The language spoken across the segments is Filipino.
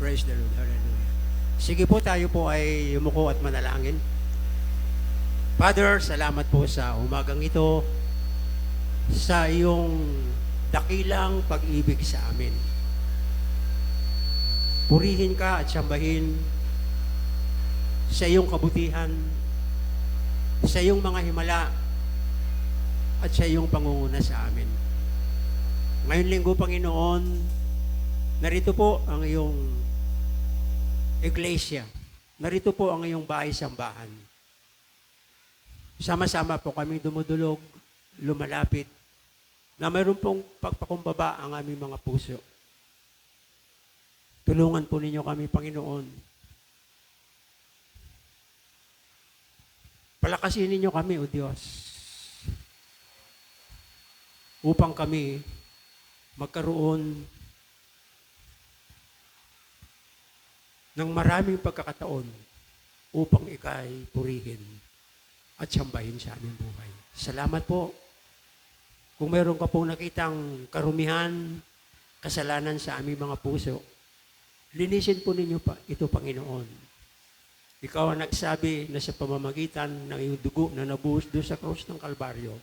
Praise the Lord. Hallelujah. Sige po, tayo po ay yumuko at manalangin. Father, salamat po sa umagang ito, sa iyong dakilang pag-ibig sa amin. Purihin ka at sambahin sa iyong kabutihan, sa iyong mga himala, at sa iyong pangunguna sa amin. Ngayong linggo, Panginoon, narito po ang iyong iglesia. Narito po ang iyong bahay-sambahan. Sama-sama po kami dumudulog, lumalapit, na mayroon pong pagpakumbaba ang aming mga puso. Tulungan po ninyo kami, Panginoon. Palakasin ninyo kami, O Diyos, upang kami magkaroon ng maraming pagkakataon upang ikay purihin at sambahin sa aming buhay. Salamat po. Kung meron ka pong nakitang karumihan, kasalanan sa aming mga puso, linisin po ninyo pa ito, Panginoon. Ikaw ang nagsabi na sa pamamagitan ng iyong dugo na nabuhos doon sa krus ng Kalbaryo,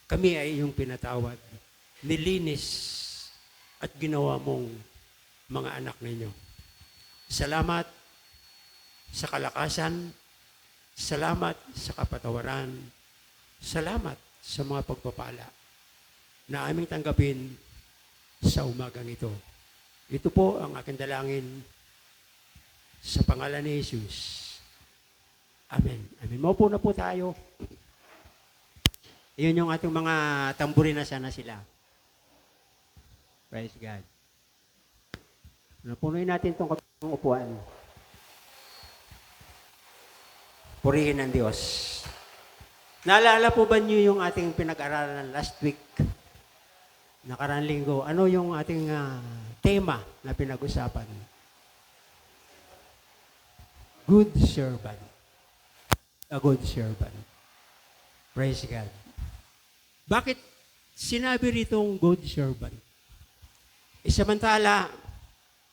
kami ay iyong pinatawad, nilinis at ginawa mong mga anak ninyo. Salamat sa kalakasan, salamat sa kapatawaran, salamat sa mga pagpapala na aming tanggapin sa umagang ito. Ito po ang aking dalangin sa pangalan ni Jesus. Amen. Amen. Maupo na po tayo. Iyon yung ating mga tamburin na sana sila. Praise God. Napunuin natin itong upuan. Purihin ng Diyos. Naalala po ba niyo yung ating pinag-aralan last week? Nakaraan linggo. Ano yung ating tema na pinag-usapan? Good servant. A good servant. Praise God. Bakit sinabi ritong good servant? Samantala,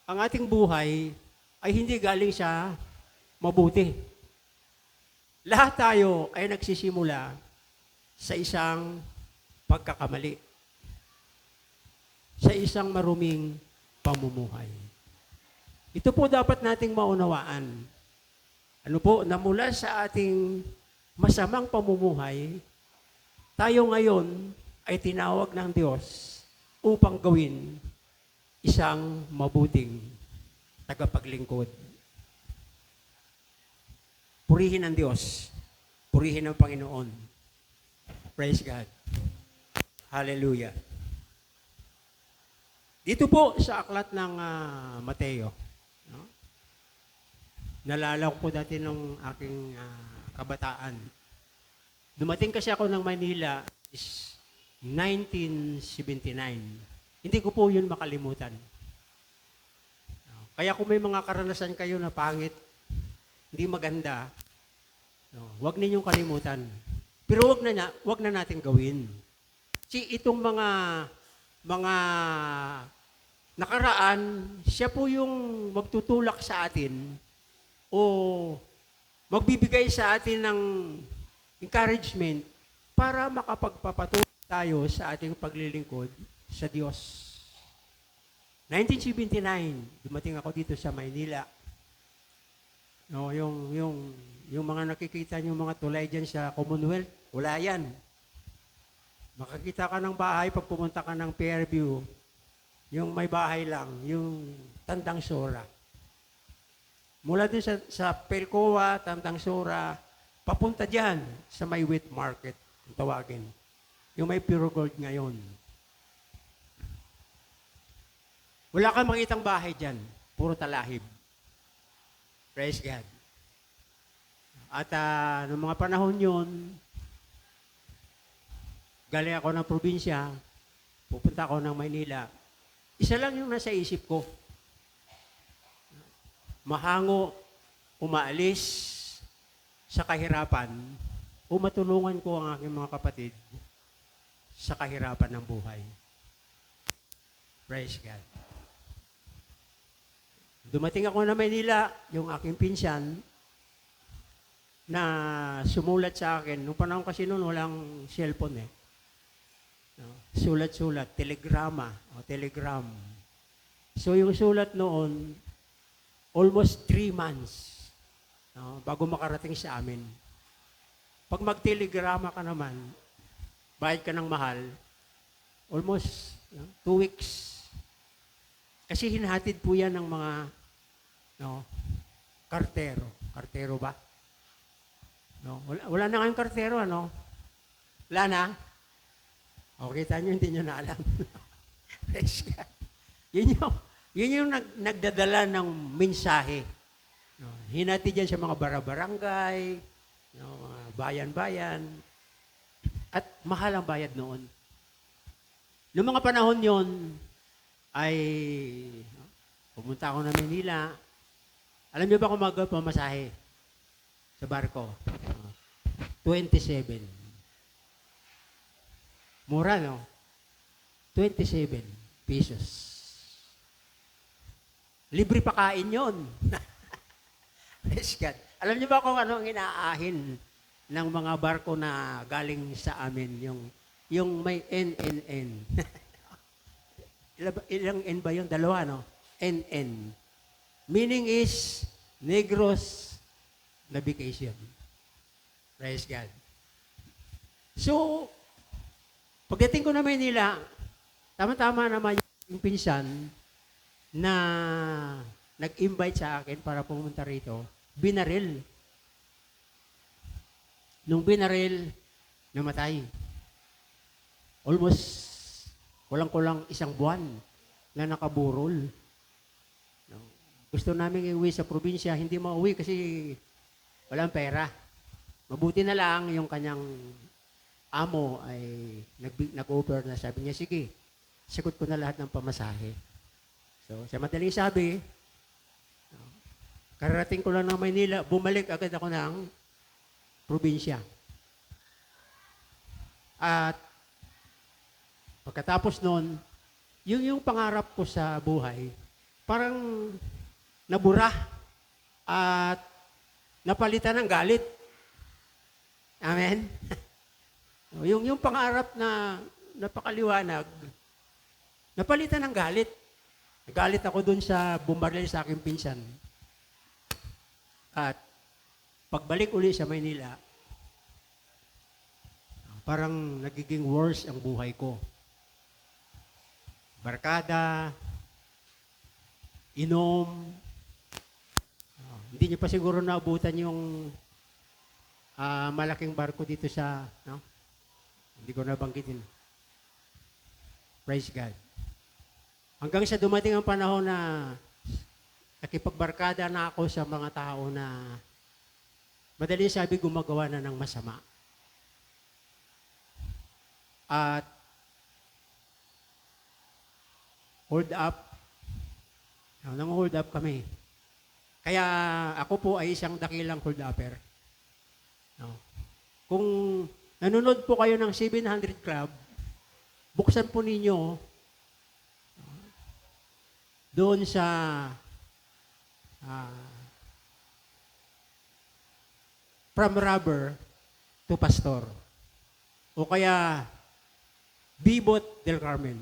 ang ating buhay ay hindi galing sa mabuti. Lahat tayo ay nagsisimula sa isang pagkakamali. Sa isang maruming pamumuhay. Ito po dapat nating maunawaan. Ano po, na mula sa ating masamang pamumuhay, tayo ngayon ay tinawag ng Diyos upang gawin isang mabuting tagapaglingkod. Purihin ang Diyos. Purihin ang Panginoon. Praise God. Hallelujah. Dito po sa aklat ng Mateo, no? Nalala ko po dati nung aking kabataan. Dumating kasi ako ng Manila is 1979. Hindi ko po yun makalimutan. Kaya kung may mga karanasan kayo na pangit, hindi maganda, huwag ninyong kalimutan. Pero wag na natin gawin. Itong mga nakaraan, siya po yung magtutulak sa atin o magbibigay sa atin ng encouragement para makapagpapatuloy tayo sa ating paglilingkod sa Diyos. 1979, dumating ako dito sa Maynila. No, yung mga nakikita niyo mga tulay diyan sa Commonwealth, wala yan. Makakita ka ng bahay pag pumunta ka ng Fairview, yung may bahay lang, yung Tandang Sora. Mula din sa Percoa, Tandang Sora, papunta diyan sa may wheat market, kung tawagin. Yung may pure gold ngayon. Wala kang makitang bahay diyan, puro talahib. Praise God. At noong mga panahon yun, galing ako ng probinsya, pupunta ako ng Maynila. Isa lang yung nasa isip ko. Mahango, umaalis sa kahirapan, o matulungan ko ang aking mga kapatid sa kahirapan ng buhay. Praise God. Dumating ako na Maynila, yung aking pinsan, na sumulat sa akin. Nung panahon kasi noon, walang cellphone eh. No? Sulat-sulat, telegrama, o telegram. So yung sulat noon, almost 3 months, no? Bago makarating sa amin. Pag mag-telegrama ka naman, bayad ka ng mahal, almost 2 weeks. Kasi hinahatid po yan ng mga kartero. Kartero ba? No, wala na kayong kartero, ano? Wala na? O, kita nyo, hindi nyo na alam. yun yung nagdadala ng mensahe. No, hinatid yan sa mga barabarangay, mga bayan-bayan, at mahal ang bayad noon. Noong mga panahon yon ay pumunta ako na Manila. Alam niyo ba kung magpamasahe sa barko? 27. Mura, no? 27 pesos. Libre pa kain yun. Praise God. Alam niyo ba kung ano ang inaahin ng mga barko na galing sa amin? Yung may NNN. Ilang N ba yun? Dalawa, no? NN. Meaning is Negros Navigation. Praise God. So, pagdating ko na Maynila, tama-tama naman yung pinsan na nag-invite sa akin para pumunta rito, binaril. Nung binaril, namatay. Almost kulang-kulang 1 buwan na nakaburol. No? Gusto namin iuwi sa probinsya, hindi mauwi kasi walang pera. Mabuti na lang yung kanyang amo ay nag-offer na, sabi niya, sige, sagot ko na lahat ng pamasahe. So, sa madaling sabi, kararating ko lang ng Maynila, bumalik agad ako ng probinsya. At pagkatapos nun, yung pangarap ko sa buhay, parang nabura at napalitan ng galit. Amen? yung pangarap na napakaliwanag, napalitan ng galit. Nagalit ako dun sa bombaril sa aking pinsan. At pagbalik uli sa Maynila, parang nagiging worse ang buhay ko. Barkada, inom, hindi niyo pa siguro naabutan yung malaking barko dito sa, no? Hindi ko nabanggitin. Praise God. Hanggang sa dumating ang panahon na nakipagbarkada na ako sa mga tao na madaling sabi gumagawa na ng masama. At hold up. Nang hold up kami. Kaya ako po ay isang dakilang hold upper. No. Kung nanonood po kayo ng 700 Club, buksan po ninyo doon sa From Rubber to Pastor. O kaya Bibot del Carmen.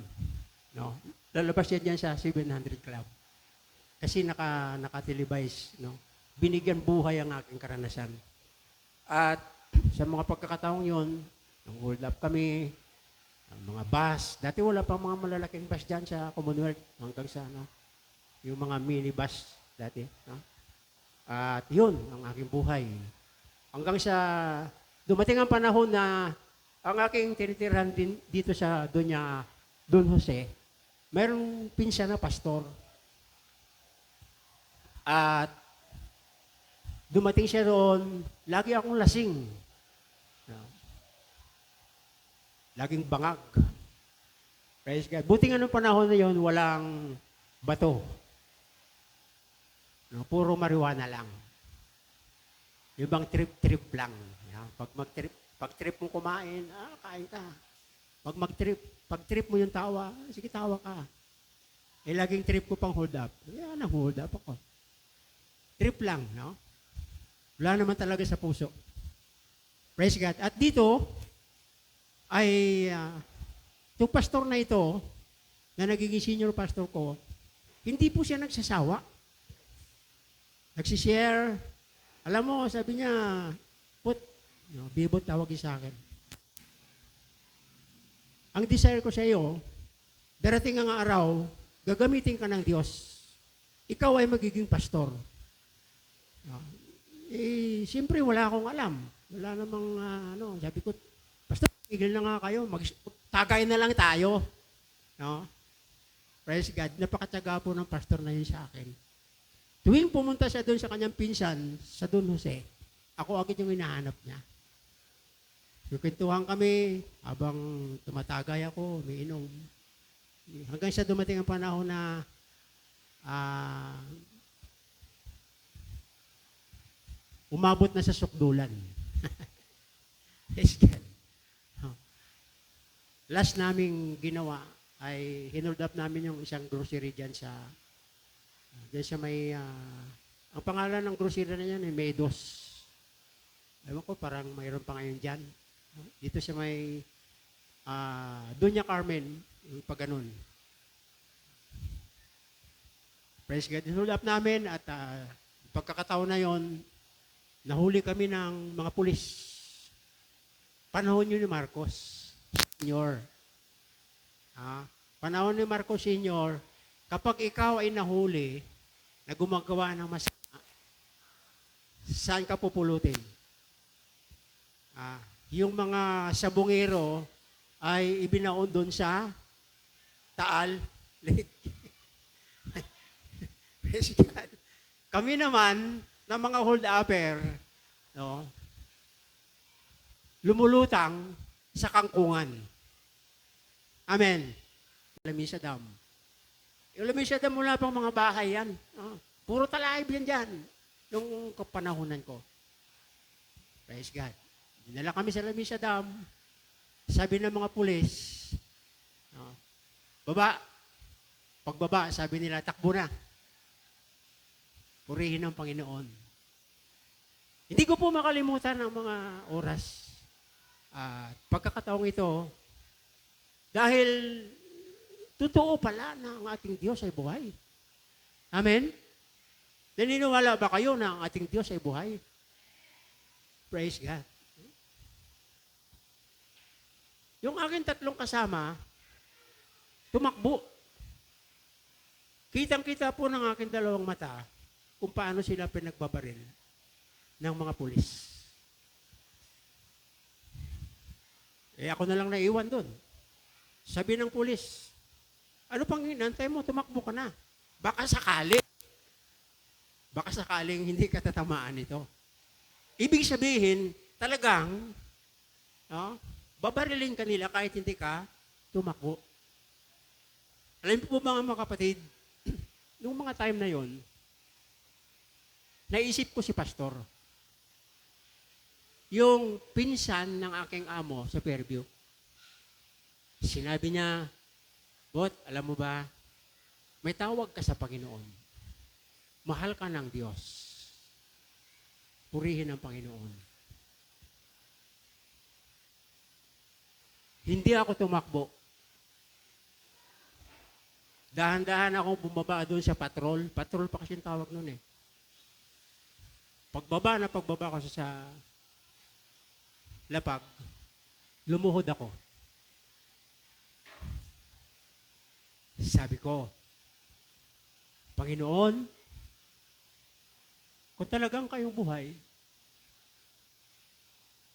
No? Lalabas yan dyan sa 700 Club. Kasi naka-televise. No? Binigyan buhay ang aking karanasan. At sa mga pagkakataong yon, nang hold up kami, ang mga bus. Dati wala pa mga malalaking bus dyan sa Commonwealth hanggang sa yung mga minibus dati. No? At yun, ang aking buhay. Hanggang sa dumating ang panahon na ang aking tinitirahan din dito sa Don Jose, mayroong pinsan na pastor. At dumating siya doon, lagi akong lasing. Laging bangag. Praise God. Buti nga nung panahon na yun, walang bato. No, puro marijuana lang. Yung bang trip-trip lang. Yan. Pag trip mo kumain, kain ka. Pag trip mo yung tawa, sige tawa ka. laging trip ko pang hold up. Yan, ang hold up ako. Trip lang, no? Wala naman talaga sa puso. Praise God. At dito, ay, itong pastor na ito, na nagiging senior pastor ko, hindi po siya nagsasawa. Nagsishare. Alam mo, sabi niya, Bibot tawag sa akin. Ang desire ko sa iyo, darating ang araw, gagamitin ka ng Diyos. Ikaw ay magiging pastor. Siyempre wala akong alam. Wala namang, sabi ko, pastor, tigil na nga kayo, tagay na lang tayo. No? Praise God, napakatyaga po ng pastor na yun sa akin. Tuwing pumunta siya doon sa kanyang pinsan, sa Don Jose, ako agad yung hinahanap niya. Kukwentuhan kami habang tumatagay ako, umiinom. Hanggang sa dumating ang panahon na umabot na sa sukdulan. Yes, God. Last naming ginawa ay hinold up namin yung isang grocery dyan sa may, ang pangalan ng grocery na yan ay Medos. Ewan ko, parang mayroon pa ngayon dyan. Dito sa may Doña Carmen, yung pag ganun. Praise God. Hinold up namin at pagkakataon na yon, nahuli kami ng mga pulis. Panahon yun ni Marcos Senior. Panahon ni Marcos Senior, kapag ikaw ay nahuli na gumagawa ng masama, saan ka pupulutin? Yung mga sabungero ay ibinaon doon sa Taal Lake. Kami naman, na mga hold-upper, no, lumulutang sa kangkungan. Amen. Lamesa Dam. Yung Lamesa Dam, wala pang mga bahay yan. Puro talaib yan dyan. Nung kapanahunan ko. Praise God. Dinala kami sa Lamesa Dam. Sabi ng mga pulis, baba. Pagbaba, sabi nila, takbo na. Purihin ang Panginoon. Hindi ko po makalimutan ang mga oras at pagkakataong ito dahil totoo pala na ang ating Diyos ay buhay. Amen? Naniniwala ba kayo na ang ating Diyos ay buhay? Praise God. Yung aking tatlong kasama, tumakbo. Kitang-kita po ng aking dalawang mata kung paano sila pinagbabaril ng mga pulis. Ako na lang naiwan doon. Sabi ng pulis, ano pang hinantay mo? Tumakbo ka na. Baka sakaling hindi ka tatamaan nito. Ibig sabihin, talagang, babarilin ka nila kahit hindi ka tumakbo. Alam po ba mga kapatid, noong mga time na yon, naisip ko si pastor. Yung pinsan ng aking amo sa Fairview. Sinabi niya, Bot, alam mo ba, may tawag ka sa Panginoon. Mahal ka ng Diyos. Purihin ang Panginoon. Hindi ako tumakbo. Dahan-dahan akong bumaba doon sa patrol. Patrol pa kasi yung tawag noon eh. Pagbaba ko sa lapag, lumuhod ako. Sabi ko, Panginoon, kung talagang kayong buhay,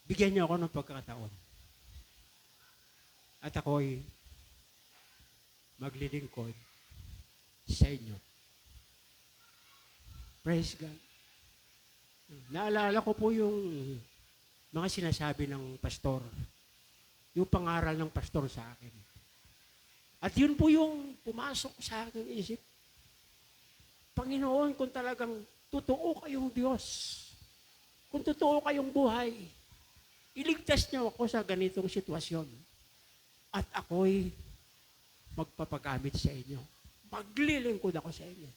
bigyan niyo ako ng pagkakataon. At ako'y maglilingkod sa inyo. Praise God. Naalala ko po yung mga sinasabi ng pastor, yung pangaral ng pastor sa akin. At yun po yung pumasok sa aking isip. Panginoon, kung talagang totoo kayong Diyos, kung totoo kayong buhay, iligtas niyo ako sa ganitong sitwasyon. At ako'y magpapagamit sa inyo. Maglilingkod ako sa inyo.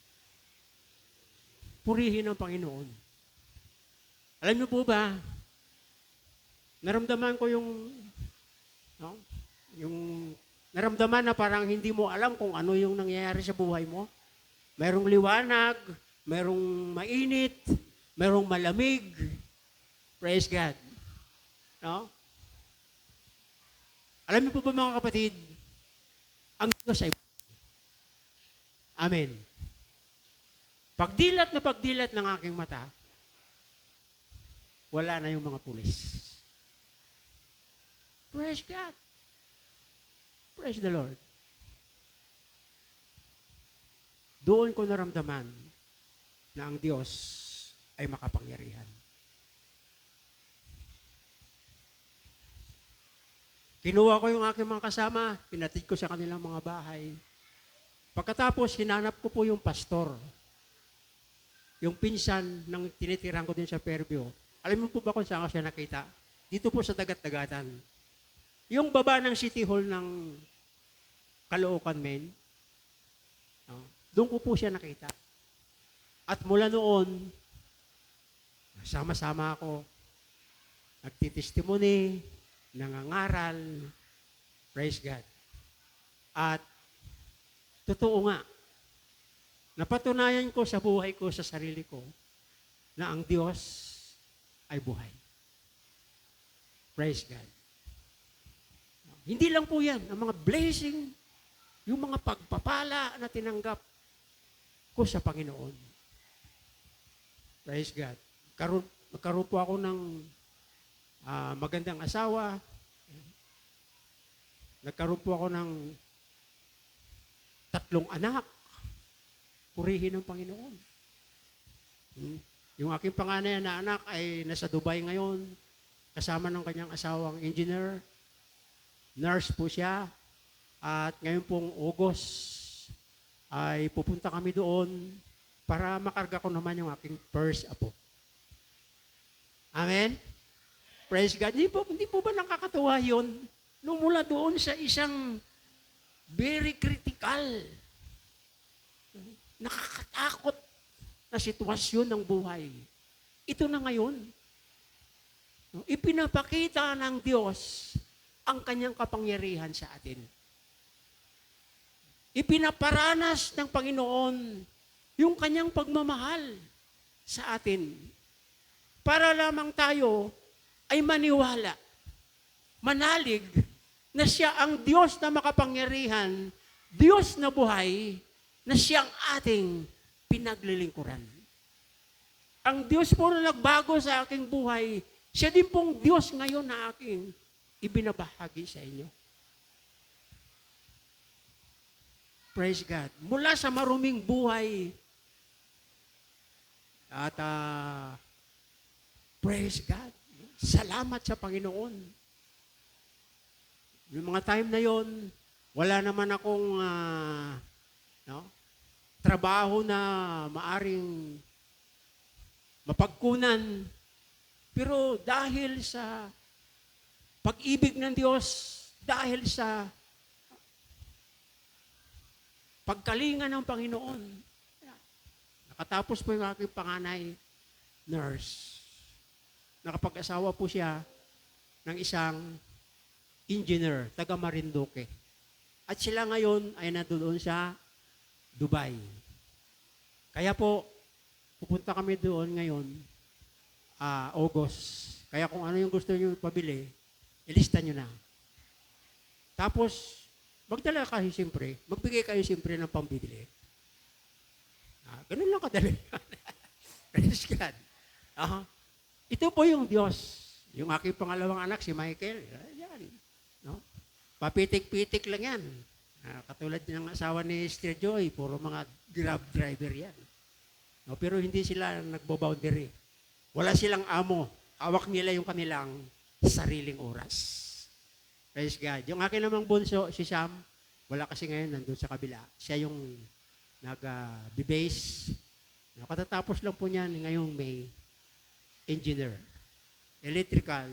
Purihin ang Panginoon. Alam niyo po ba, naramdaman ko no, yung naramdaman na parang hindi mo alam kung ano yung nangyayari sa buhay mo. Merong liwanag, merong mainit, merong malamig. Praise God. No? Alam niyo po ba mga kapatid, ang Diyos ay Amen. Pagdilat na pagdilat ng aking mata, wala na yung mga pulis. Praise God. Praise the Lord. Doon ko naramdaman na ang Diyos ay makapangyarihan. Kinuha ko yung aking mga kasama, pinatid ko sa kanilang mga bahay. Pagkatapos, hinanap ko po yung pastor. Yung pinsan ng tinitirahan ko din sa Fairview. Alam mo po ba kung saan ko siya nakita? Dito po sa Dagat-Dagatan. Yung baba ng City Hall ng Caloocan, Maine. No? Doon ko po siya nakita. At mula noon, sama-sama ako. Nagtitestimony, nangangaral. Praise God. At totoo nga, napatunayan ko sa buhay ko, sa sarili ko, na ang Diyos ay buhay. Praise God. Hindi lang po yan, ang mga blessing, yung mga pagpapala na tinanggap ko sa Panginoon. Praise God. Nagkaroon po ako ng magandang asawa. Nagkaroon po ako ng 3 anak. Purihin ng Panginoon. Yung aking panganay na anak ay nasa Dubai ngayon, kasama ng kanyang asawang engineer. Nurse po siya. At ngayon pong August ay pupunta kami doon para makarga ko naman yung aking first apo. Amen? Praise God. Hindi po ba nakakatuwa yun? Nung mula doon sa isang very critical, nakakatakot na sitwasyon ng buhay. Ito na ngayon. Ipinapakita ng Diyos ang kanyang kapangyarihan sa atin. Ipinaparanas ng Panginoon yung kanyang pagmamahal sa atin. Para lamang tayo ay maniwala, manalig na siya ang Diyos na makapangyarihan, Diyos na buhay, na siyang ating pinaglilingkuran. Ang Diyos po na nagbago sa aking buhay, siya din pong Diyos ngayon na aking ibinabahagi sa inyo. Praise God. Mula sa maruming buhay, at praise God. Salamat sa Panginoon. Yung mga time na yon, wala naman akong trabaho na maaring mapagkunan. Pero dahil sa pag-ibig ng Diyos, dahil sa pagkalinga ng Panginoon, nakatapos po yung aking panganay, nurse. Nakapag-asawa po siya ng isang engineer, taga Marinduque. At sila ngayon ay nandoon sa Dubai. Kaya po, pupunta kami doon ngayon, August. Kaya kung ano yung gusto nyo pabili, ilista nyo na. Tapos, magdala kayo siyempre, magbigay kayo siyempre ng pambibili. Ganun lang kadali. Praise God. Ito po yung Diyos. Yung aking pangalawang anak, si Michael. Yan. No? Papitik-pitik lang yan. Katulad ng asawa ni Sister Joy, puro mga grab driver yan. No? Pero hindi sila nagbo-boundary. Wala silang amo. Hawak nila yung kanilang sariling oras. Praise God. Yung akin namang bunso, si Sam, wala kasi ngayon nandun sa kabila. Siya yung nag-base. Katatapos lang po niyan ngayong May, engineer. Electrical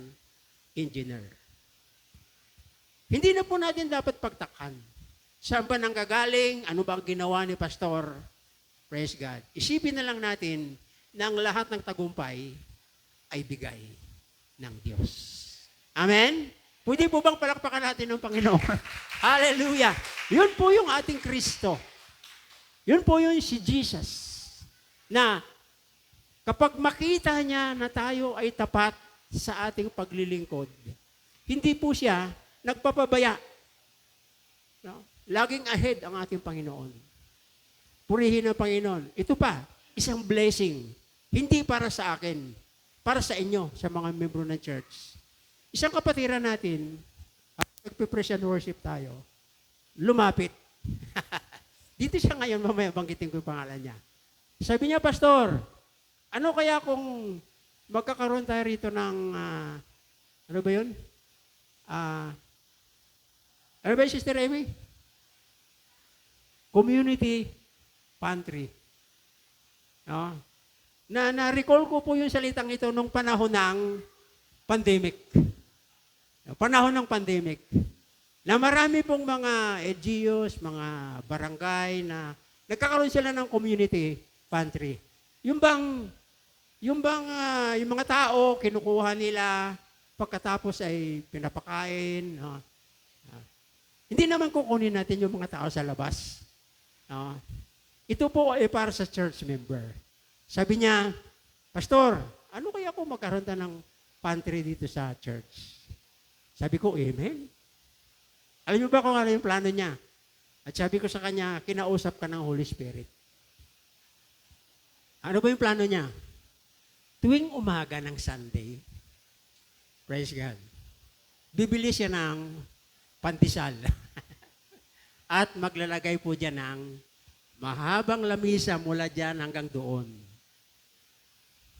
engineer. Hindi na po natin dapat pagtakhan Saan ba nanggagaling? Ano ba ang ginawa ni Pastor? Praise God. Isipin na lang natin na ang lahat ng tagumpay ay bigay ng Diyos. Amen? Pwede po bang palakpakan natin ng Panginoon? Hallelujah! Yun po yung ating Kristo. Yun po yung si Jesus. Na kapag makita niya na tayo ay tapat sa ating paglilingkod, hindi po siya nagpapabaya. No? Laging ahead ang ating Panginoon. Purihin ang Panginoon. Ito pa, isang blessing. Hindi para sa akin, para sa inyo, sa mga membro ng church. Isang kapatiran natin, nagpe-praise and worship tayo, lumapit. Dito siya ngayon, mamaya banggitin ko yung pangalan niya. Sabi niya, Pastor, ano kaya kung magkakaroon tayo rito ng, ano ba yun? Ano ba yun, Sister Amy? Community pantry. No? Na-recall ko po yung salitang ito nung panahon ng pandemic. Panahon ng pandemic. Na marami pong mga LGUs, mga barangay na nagkakaroon sila ng community pantry. Yung mga tao, kinukuha nila, pagkatapos ay pinapakain. No? Hindi naman kukunin natin yung mga tao sa labas. No? Ito po ay para sa church member. Sabi niya, Pastor, ano kaya kung magkaroon tayo ng pantry dito sa church? Sabi ko, Amen. Alam niyo ba kung ano yung plano niya? At sabi ko sa kanya, kinausap ka ng Holy Spirit. Ano ba yung plano niya? Tuwing umaga ng Sunday, praise God, bibili siya ng pandesal. At maglalagay po dyan ng mahabang lamisa mula dyan hanggang doon.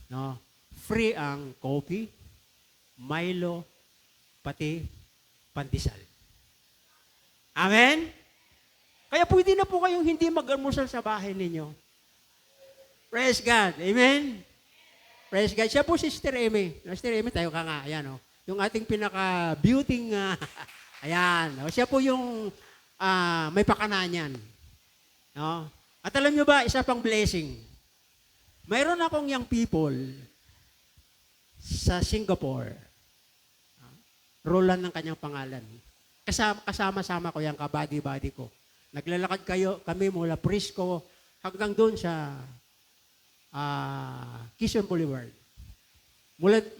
No? Free ang coffee, Milo, pati pandesal. Amen? Kaya pwede na po kayong hindi mag-almusal sa bahay ninyo. Praise God. Amen? Praise God. Siya po si Sister Amy. Sister Amy, tayo ka nga. Ayan, oh. Yung ating pinaka-beauty, ayan. Oh. Siya po yung may pakananan. No? At alam nyo ba, isa pang blessing. Mayroon akong young people sa Singapore. Roland ng kanyang pangalan. Kasama-sama ko yung kabady-body ko. Naglalakad kami mula Prisco hanggang doon sa Quezon Boulevard.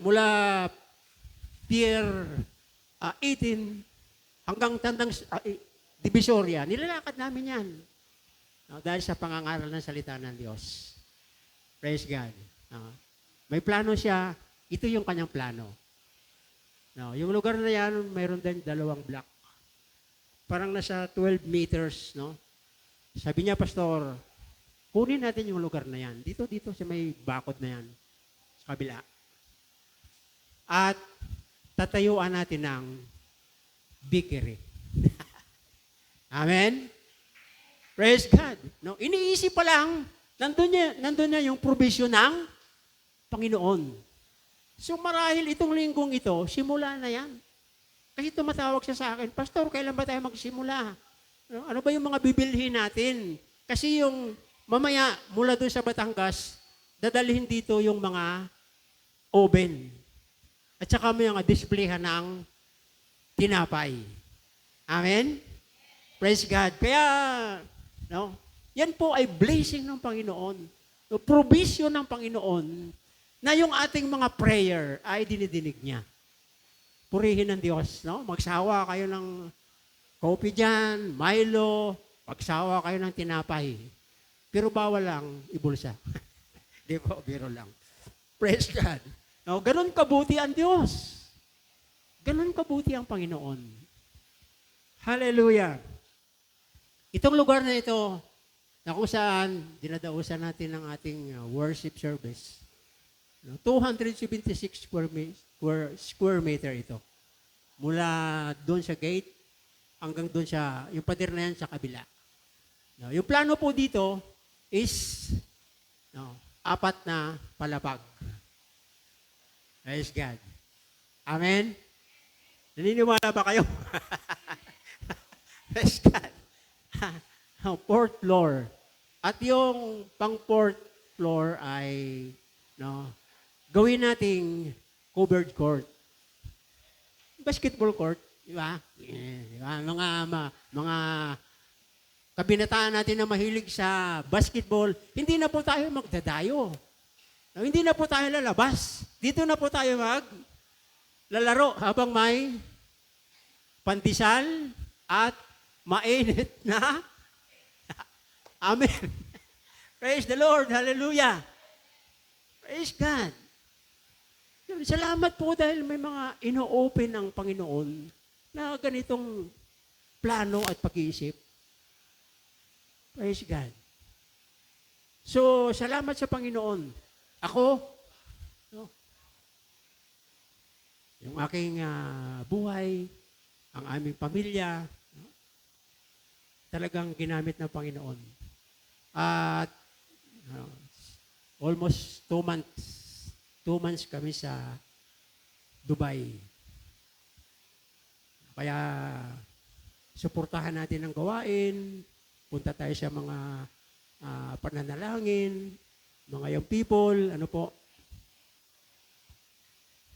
Mula Pier 18 hanggang tandang Divisoria, nilalakad namin yan. No, dahil sa pangangaral ng salita ng Diyos. Praise God. No, may plano siya, ito yung kanyang plano. No, yung lugar na yan, mayroon din 2 block. Parang nasa 12 meters, no? Sabi niya, Pastor, kunin natin yung lugar na yan. Dito sa may bakod na yan. Sa kabila. At tatayuan natin ng bakery. Amen? Praise God. No, iniisip pa lang, nandun na yung provision ng Panginoon. So marahil itong linggong ito, simula na yan. Kasi tumatawag siya sa akin, Pastor, kailan ba tayo magsimula? Ano ba yung mga bibilhin natin? Kasi yung mamaya, mula doon sa Batangas, dadalhin dito yung mga oven. At saka may mga displayhan ng tinapay. Amen? Praise God. Kaya, no, yan po ay blessing ng Panginoon. No, provision ng Panginoon na yung ating mga prayer ay dinidinig niya. Purihin ng Diyos. No? Magsawa kayo ng coffee dyan, Milo, magsawa kayo ng tinapay. Pero bawal lang ibulsa. Di ba? Biro lang. Praise God. No, ganun kabuti ang Diyos. Ganun kabuti ang Panginoon. Hallelujah. Itong lugar na ito, na kung saan dinadausan natin ang ating worship service, 276 square meter ito. Mula doon sa gate, hanggang doon sa, yung pader na yan sa kabila. No, yung plano po dito is 4 na palapag. Praise God. Amen? Naniniwala ba kayo? Praise God. Fourth floor. At yung pang fourth floor ay no, gawin nating covered court. Basketball court, di ba? Di ba? Mga kabinataan natin na mahilig sa basketball, hindi na po tayo magdadayo. No, hindi na po tayo lalabas. Dito na po tayo lalaro habang may pandesal at mainit na. Amen. Praise the Lord. Hallelujah. Praise God. Salamat po dahil may mga ino-open ng Panginoon na ganitong plano at pag-iisip. Praise God. So, salamat sa Panginoon. Ako, no, yung aking buhay, ang aming pamilya, no, talagang ginamit ng Panginoon. At almost 2 months. 2 months kami sa Dubai. Kaya suportahan natin ang gawain, punta tayo sa mga pananalangin, mga young people, ano po.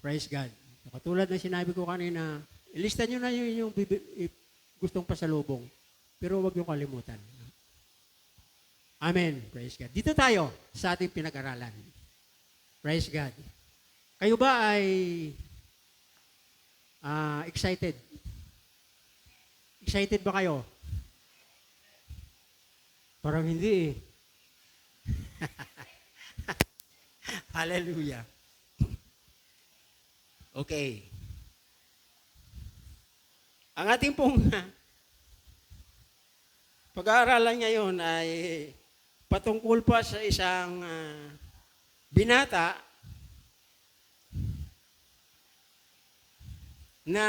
Praise God. Katulad ng sinabi ko kanina, ilista nyo na yung gustong pasalubong, pero huwag nyo kalimutan. Amen. Praise God. Dito tayo sa ating pinag-aralan. Praise God. Kayo ba ay excited? Excited ba kayo? Parang hindi eh. Hallelujah. Okay. Ang ating pong pag-aaralan ngayon ay patungkol pa sa isang binata na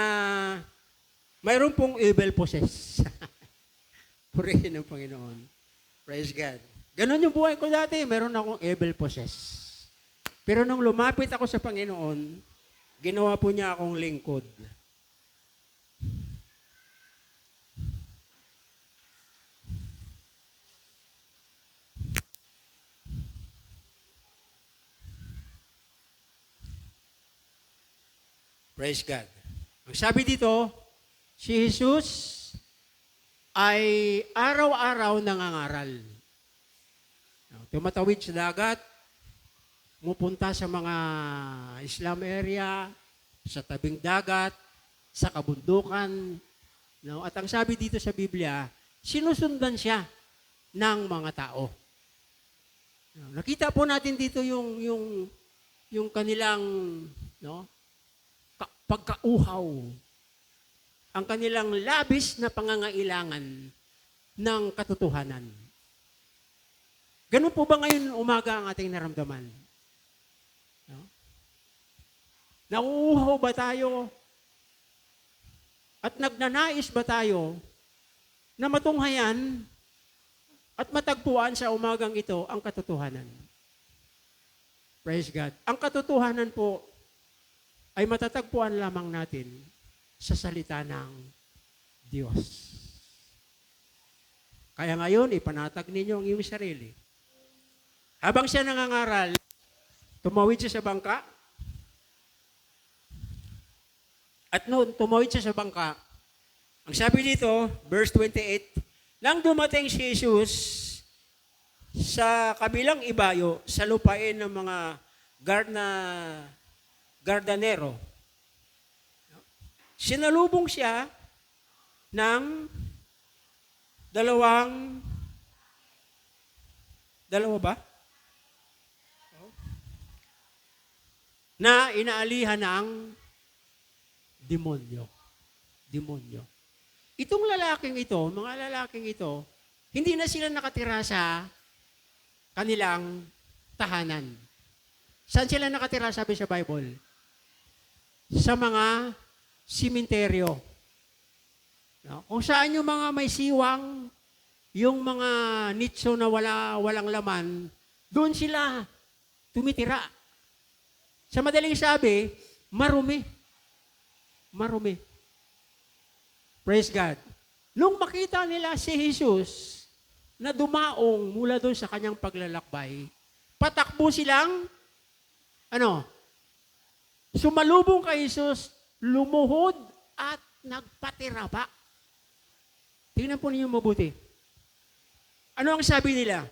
mayroon pong evil possess. Purihin ng Panginoon. Praise God. Ganon yung buhay ko dati, meron akong evil possess. Pero nung lumapit ako sa Panginoon, ginawa po niya akong lingkod. Praise God. Ang sabi dito, si Jesus ay araw-araw nangangaral. Tumatawid sa dagat, pumupunta sa mga Islam area, sa tabing dagat, sa kabundukan. No? At ang sabi dito sa Biblia, sinusundan siya ng mga tao. Nakita po natin dito yung kanilang pagkauhaw, ang kanilang labis na pangangailangan ng katotohanan. Ganun po ba ngayon umaga ang ating naramdaman? No? Nauuhaw ba tayo? At nagnanais ba tayo na matunghayan at matagpuan sa umagang ito ang katotohanan? Praise God. Ang katotohanan po ay matatagpuan lamang natin sa salita ng Diyos. Kaya ngayon, ipanatag ninyo ang iyong sarili. Habang siya nangangaral, tumawid siya sa bangka. At noon, tumawid siya sa bangka. Ang sabi dito, verse 28, nang dumating si Jesus sa kabilang ibayo, sa lupain ng mga Gardanero, sinalubong siya ng dalawa ba? Na inaalihan ng demonyo. Demonyo. Itong lalaking ito, mga lalaking ito, hindi na sila nakatira sa kanilang tahanan. Saan sila nakatira, sabi sa Bible? Sa mga simenteryo. No? Kung saan yung mga may siwang, yung mga nitso na walang laman, doon sila tumitira. Sa madaling sabi, marumi. Marumi. Praise God. Nung makita nila si Jesus na dumaong mula doon sa kanyang paglalakbay, patakbo silang, sumalubong kay Jesus, lumuhod at nagpatiraba. Tingnan po ninyo mabuti. Ano ang sabi nila?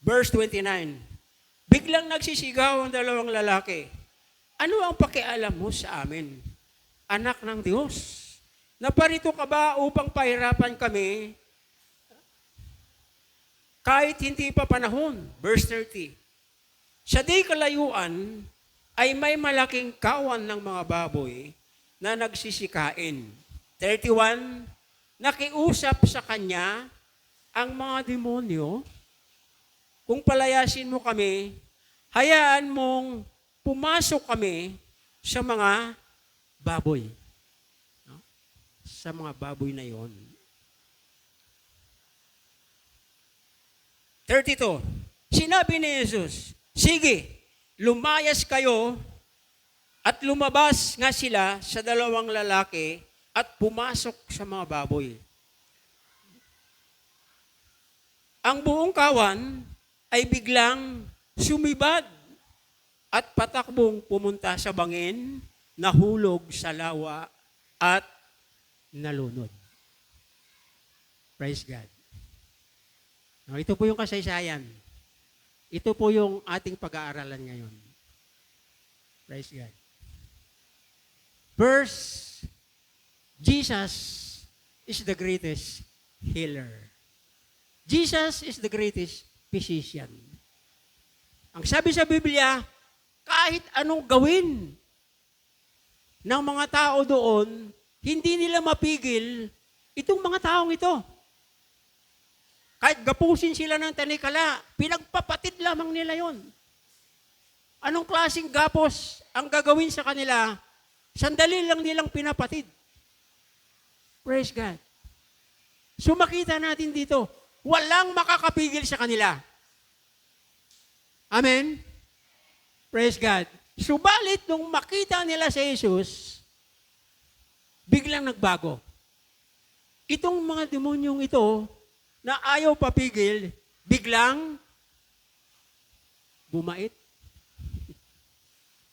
Verse 29. Biglang nagsisigaw ang dalawang lalaki. Ano ang pakialam mo sa amin? Anak ng Diyos. Naparito ka ba upang pahirapan kami kahit hindi pa panahon? Verse 30. Sa di kalayuan ay may malaking kawan ng mga baboy na nagsisikain. 31. Nakiusap sa kanya ang mga demonyo, kung palayasin mo kami, hayaan mong pumasok kami sa mga baboy. No? Sa mga baboy na yon. 32. Sinabi ni Jesus, sige, lumayas kayo at lumabas nga sila sa dalawang lalaki at pumasok sa mga baboy. Ang buong kawan ay biglang sumibad at patakbong pumunta sa bangin, nahulog sa lawa at nalunod. Praise God. Ito po yung kasaysayan. Ito po yung ating pag-aaralan ngayon. Praise God. First, Jesus is the greatest healer. Jesus is the greatest physician. Ang sabi sa Biblia, kahit anong gawin ng mga tao doon, hindi nila mapigil itong mga taong ito. Kahit gapusin sila ng tanikala, pinagpapatid lamang nila yon. Anong klaseng gapos ang gagawin sa kanila? Sandali lang nilang pinapatid. Praise God. So makita natin dito, walang makakapigil sa kanila. Amen? Praise God. Subalit, nung makita nila si Jesus, biglang nagbago. Itong mga demonyong ito, na ayaw papigil, biglang bumait.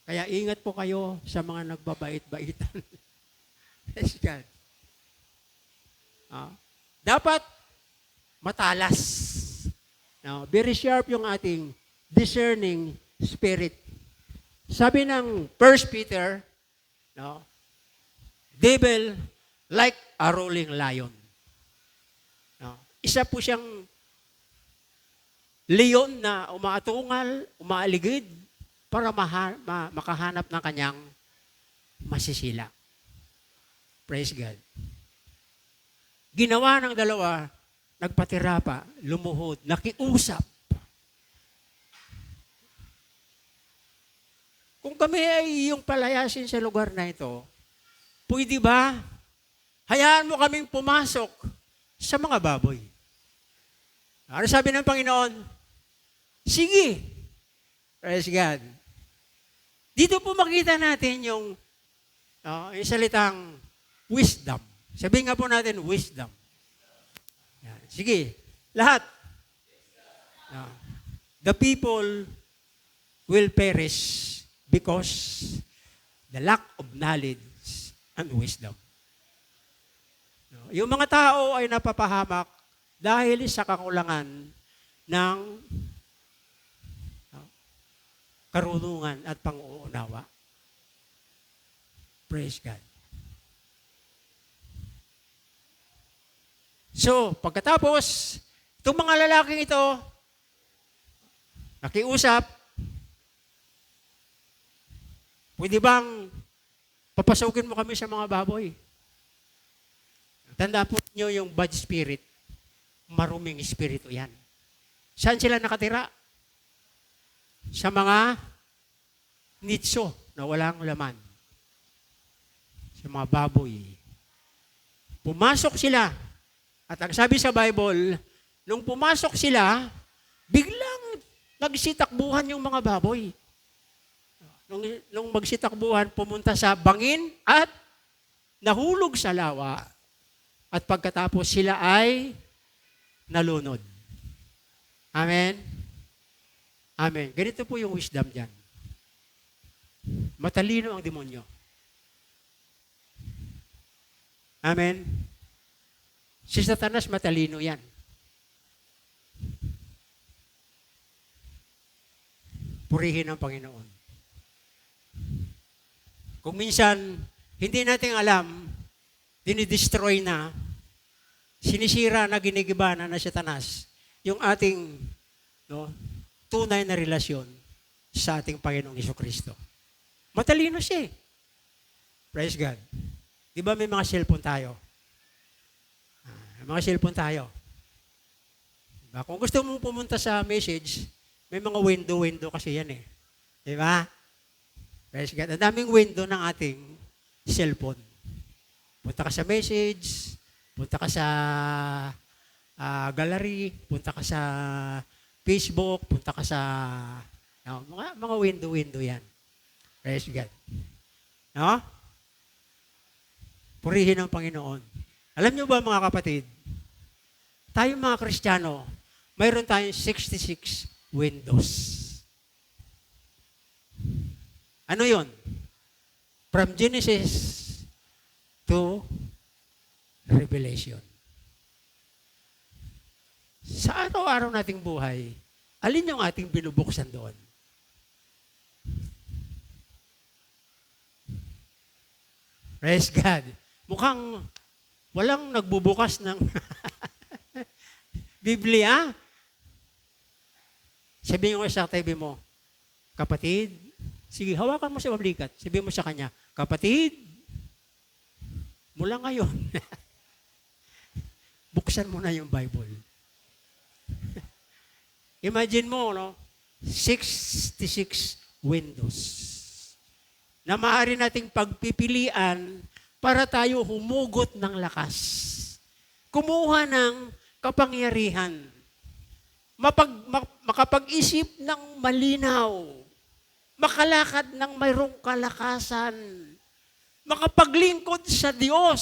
Kaya ingat po kayo sa mga nagbabait-baitan. Praise God. Dapat matalas. Now, very sharp yung ating discerning spirit. Sabi ng 1 Peter, devil like a rolling lion. Isa po siyang leon na umaatungal, umaaligid para makahanap ng kanyang masisila. Praise God. Ginawa ng dalawa, nagpatira pa, lumuhod, nakiusap. Kung kami ay yung palayasin sa lugar na ito, pwede ba hayaan mo kaming pumasok sa mga baboy? Ano sabi ng Panginoon? Sige. Praise God. Dito po makita natin yung salitang wisdom. Sabihin nga po natin, wisdom. Yan. Sige, lahat. The people will perish because the lack of knowledge and wisdom. Yung mga tao ay napapahamak dahil sa kakulangan ng karunungan at pang-uunawa. Praise God. So, pagkatapos, itong mga lalaking ito, nakiusap, pwede bang papasukin mo kami sa mga baboy? Tandaan po niyo yung bad spirit, maruming espiritu yan. Saan sila nakatira? Sa mga nitso na walang laman. Sa mga baboy. Pumasok sila. At ang sabi sa Bible, nung pumasok sila, biglang Nagsitakbuhan yung mga baboy. Nung magsitakbuhan, pumunta sa bangin at nahulog sa lawa. At pagkatapos sila ay nalunod. Amen? Amen. Ganito po yung wisdom dyan. Matalino ang demonyo. Amen? Si Satanas matalino yan. Purihin ang Panginoon. Kung minsan, hindi natin alam, dinidestroy na, sinisira na, ginigibana na Satanas, yung ating tunay na relasyon sa ating Panginoong Jesucristo. Matalino siya. Praise God. Di ba may mga cellphone tayo? May mga cellphone tayo. Diba? Kung gusto mong pumunta sa message, may mga window kasi yan eh. Di ba? Praise God. Ang daming window ng ating cellphone. Punta ka sa message, punta ka sa gallery, punta ka sa Facebook, punta ka sa mga window yan. Praise God. No? Purihin ang Panginoon. Alam niyo ba mga kapatid, tayong mga Kristiyano, mayroon tayong 66 windows. Ano yon? From Genesis to Revelation. Sa araw-araw nating buhay, alin yung ating binubuksan doon? Praise God. Mukhang walang nagbubukas ng Biblia. Sabihin mo sa tabi mo, kapatid, sige, hawakan mo sa mablikat. Sabihin mo sa kanya, kapatid, mula ngayon, buksan mo na yung Bible. Imagine mo, 66 windows na maaari nating pagpipilian para tayo humugot ng lakas. Kumuha ng kapangyarihan. Makapag-isip ng malinaw. Makalakad ng mayroong kalakasan. Makapaglingkod sa Diyos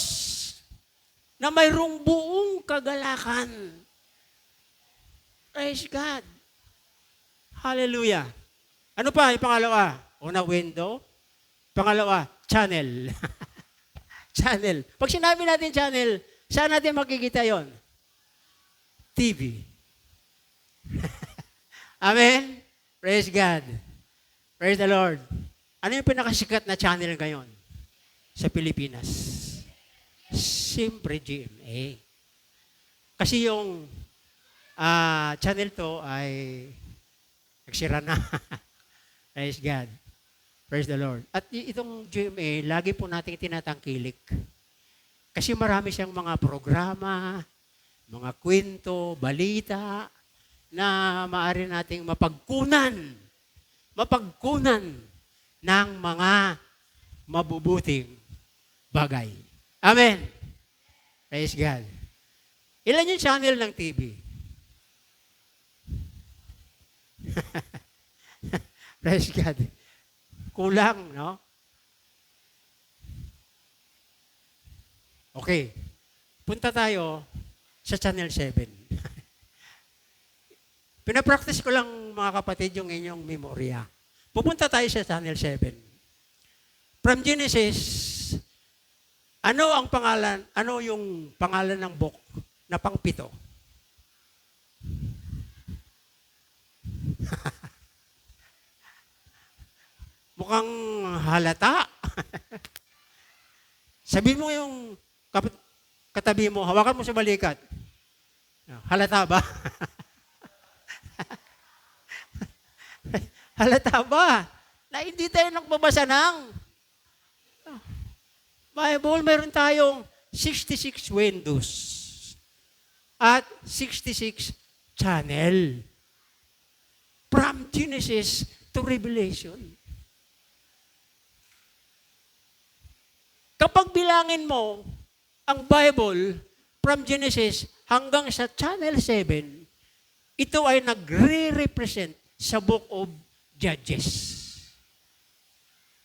na mayroong buong kagalakan. Praise God. Hallelujah. Ano pa yung pangalawa? Una, window. Pangalawa, channel. Channel. Pag sinabi natin channel, saan natin makikita yon? TV. Amen? Praise God. Praise the Lord. Ano yung pinakasikat na channel ngayon sa Pilipinas? Siyempre GMA. Kasi yung channel to ay nagsira na. Praise God. Praise the Lord. At itong GMA, lagi po nating tinatangkilik. Kasi marami siyang mga programa, mga kwento, balita, na maaari nating mapagkunan ng mga mabubuting bagay. Amen. Praise God. Ilan yung channel ng TV? Praise God. Kulang, no? Okay. Punta tayo sa Channel 7. Pinapractice ko lang, mga kapatid, yung inyong memorya. Pupunta tayo sa Channel 7. From Genesis, ano yung pangalan ng book na pang-7? Mukhang halata. Sabihin mo yung katabi mo, hawakan mo sa balikat. Halata ba? Halata ba? Na hindi tayo nagbabasa ng Bible. Meron tayong 66 windows at 66 channel. From Genesis to Revelation. Kapag bilangin mo ang Bible from Genesis hanggang sa Channel 7, ito ay nagre-represent sa Book of Judges.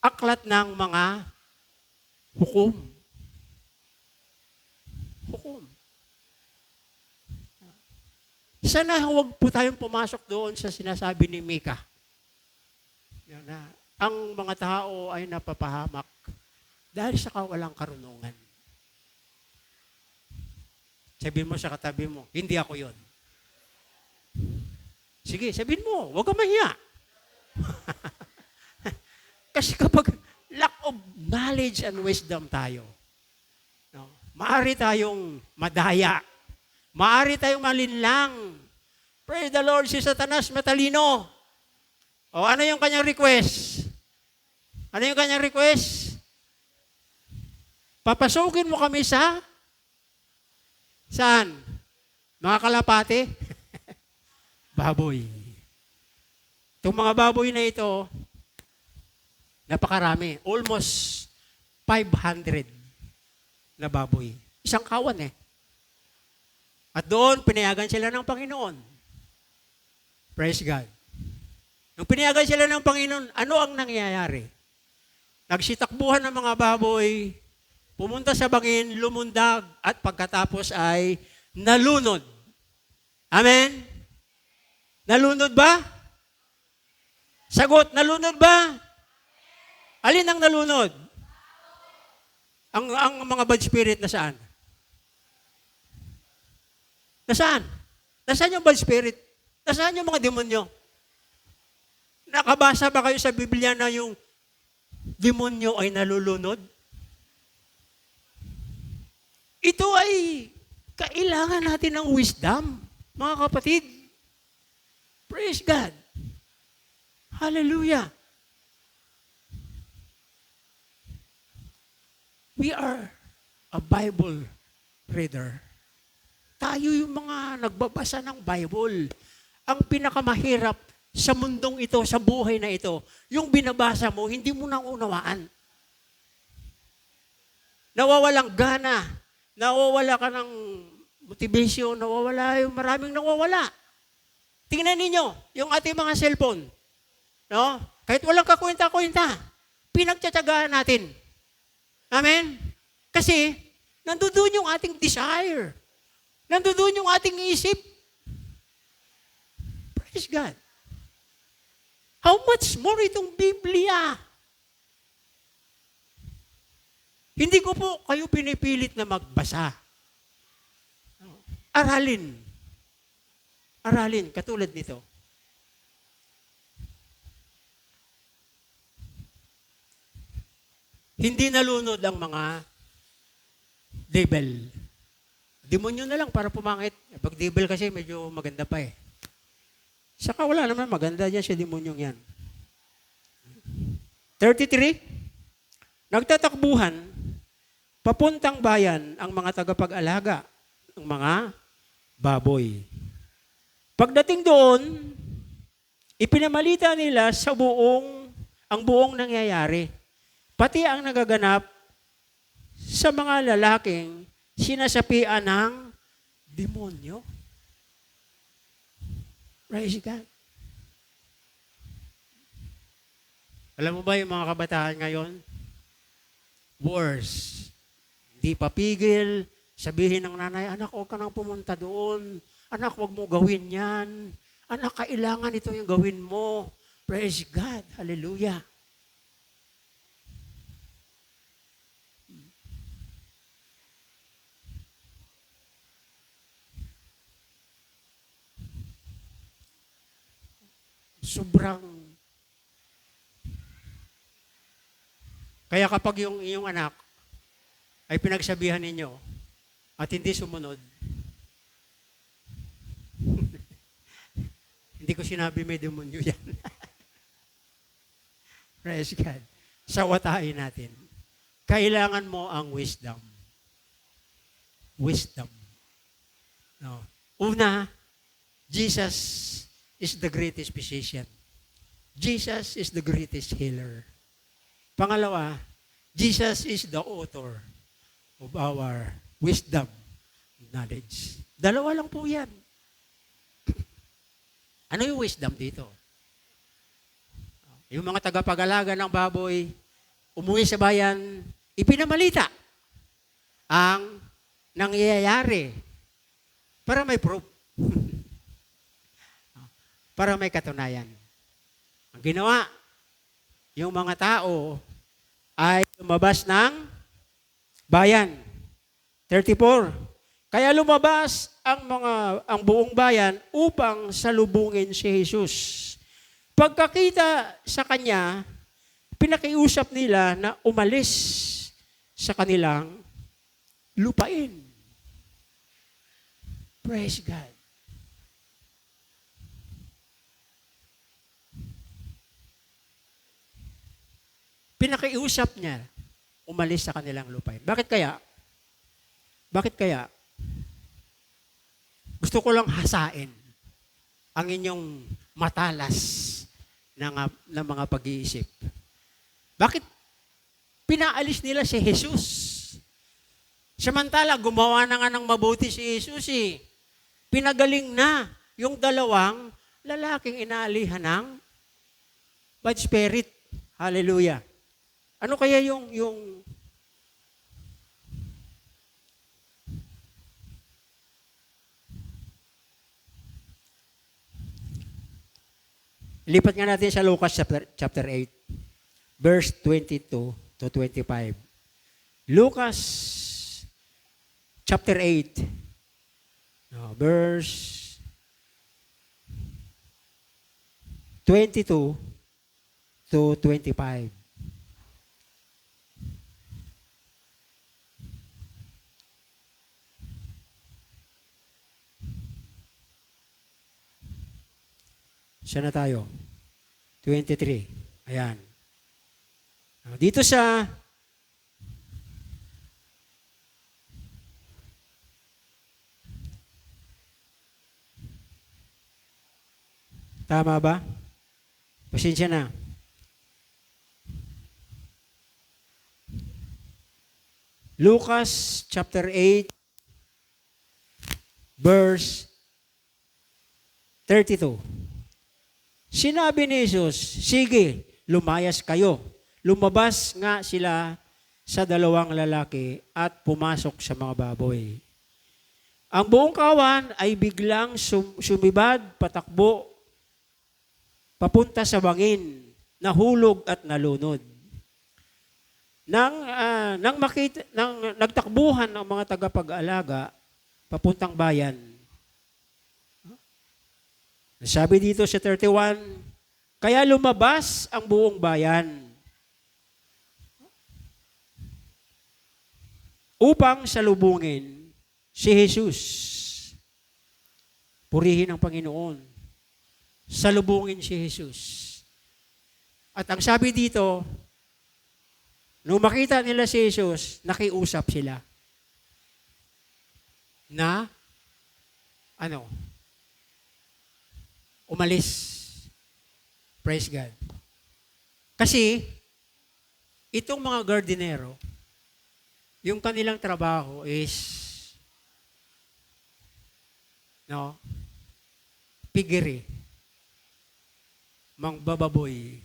Aklat ng mga hukom. Hukom. Sana huwag po tayong pumasok doon sa sinasabi ni Mika. Yan na, ang mga tao ay napapahamak dahil sa kawalang karunungan. Sabihin mo sa katabi mo, hindi ako yon. Sige, sabihin mo, huwag ka mahiya. Kasi kapag lack of knowledge and wisdom tayo, no, maaari tayong madaya. Maaari tayong malinlang. Praise the Lord, si Satanas matalino. O ano yung kanyang request? Ano yung kanyang request? Papasukin mo kami sa saan? Mga kalapate? Baboy. Itong mga baboy na ito, napakarami. Almost 500 na baboy. Isang kawan eh. At doon, pinayagan sila ng Panginoon. Praise God. Nung pinayagan sila ng Panginoon, ano ang nangyayari? Nagsitakbuhan ng mga baboy, pumunta sa bangin, lumundag, at pagkatapos ay nalunod. Amen? Nalunod ba? Sagot, nalunod ba? Alin ang nalunod? Ang mga bad spirit nasaan? Nasaan? Nasaan yung bad spirit? Nasaan yung mga demonyo? Nakabasa ba kayo sa Biblia na yung demonyo ay nalulunod? Ito ay kailangan natin ng wisdom, mga kapatid. Praise God. Hallelujah. We are a Bible reader. Tayo yung mga nagbabasa ng Bible. Ang pinakamahirap sa mundong ito, sa buhay na ito, yung binabasa mo, hindi mo nang unawaan. Nawawalang gana, nawawala ka ng motivation, nawawala yung maraming nawawala. Tingnan ninyo, yung ating mga cellphone. No? Kahit walang kakwenta-kwenta, pinagtsatsagaan natin. Amen? Kasi, nandoon yung ating desire. Nandoon yung ating isip. Praise God. How much more itong Biblia? Hindi ko po kayo pinipilit na magbasa. Aralin. Aralin, katulad nito. Hindi nalunod ang mga devil. Demonyo na lang para pumangit. Pag devil kasi medyo maganda pa eh. Saka wala naman maganda dyan si demonyong yan. 33. Nagtatakbuhan, papuntang bayan ang mga tagapag-alaga ng mga baboy. Pagdating doon, ipinamalita nila sa ang buong nangyayari. Pati ang nagaganap sa mga lalaking sinasapian ng demonyo. Praise God. Alam mo ba yung mga kabataan ngayon? Worse. Di papigil. Sabihin ng nanay, anak, huwag ka nang pumunta doon. Anak, huwag mo gawin yan. Anak, kailangan ito yung gawin mo. Praise God. Hallelujah. Sobrang. Kaya kapag yung iyong anak ay pinagsabihan ninyo at hindi sumunod, hindi ko sinabi may demonyo yan. Praise God. Sawatain natin. Kailangan mo ang wisdom. Wisdom. No. Una, Jesus is the greatest physician. Jesus is the greatest healer. Pangalawa, Jesus is the author of our wisdom, knowledge. Dalawa lang po yan. Ano yung wisdom dito? Yung mga tagapag-alaga ng baboy, umuwi sa bayan, ipinamalita ang nangyayari para may proof. Para may katunayan. Ang ginawa, yung mga tao ay lumabas ng bayan. 34. Kaya lumabas ang buong bayan upang salubungin si Jesus. Pagkakita sa kanya, pinakiusap nila na umalis sa kanilang lupain. Praise God. Pinakiusap niya, umalis sa kanilang lupain. Bakit kaya? Bakit kaya? Gusto ko lang hasain ang inyong matalas ng mga pag-iisip. Bakit pinaalis nila si Jesus? Samantala, gumawa na nga ng mabuti si Jesus eh. Pinagaling na yung dalawang lalaking inaalihan ng bad spirit. Hallelujah. Ano kaya yung lipat nga natin sa Lucas chapter 8, verse 22 to 25. Lucas chapter 8, verse 22 to 25. Saan na tayo? 23. Ayan. Dito sa tama ba? Pasensya na. Lucas chapter 8 verse 32. Sinabi ni Jesus, sige, lumayas kayo. Lumabas nga sila sa dalawang lalaki at pumasok sa mga baboy. Ang buong kawan ay biglang sumibad, patakbo, papunta sa bangin, nahulog at nalunod. Nang nagtakbuhan ng mga tagapag-alaga papuntang bayan, sabi dito sa 31, kaya lumabas ang buong bayan upang salubungin si Jesus. Purihin ang Panginoon. Salubungin si Jesus. At ang sabi dito, nung makita nila si Jesus, nakiusap sila na umalis. Praise God. Kasi, itong mga gardenero, yung kanilang trabaho is, pigiri, mangbababoy,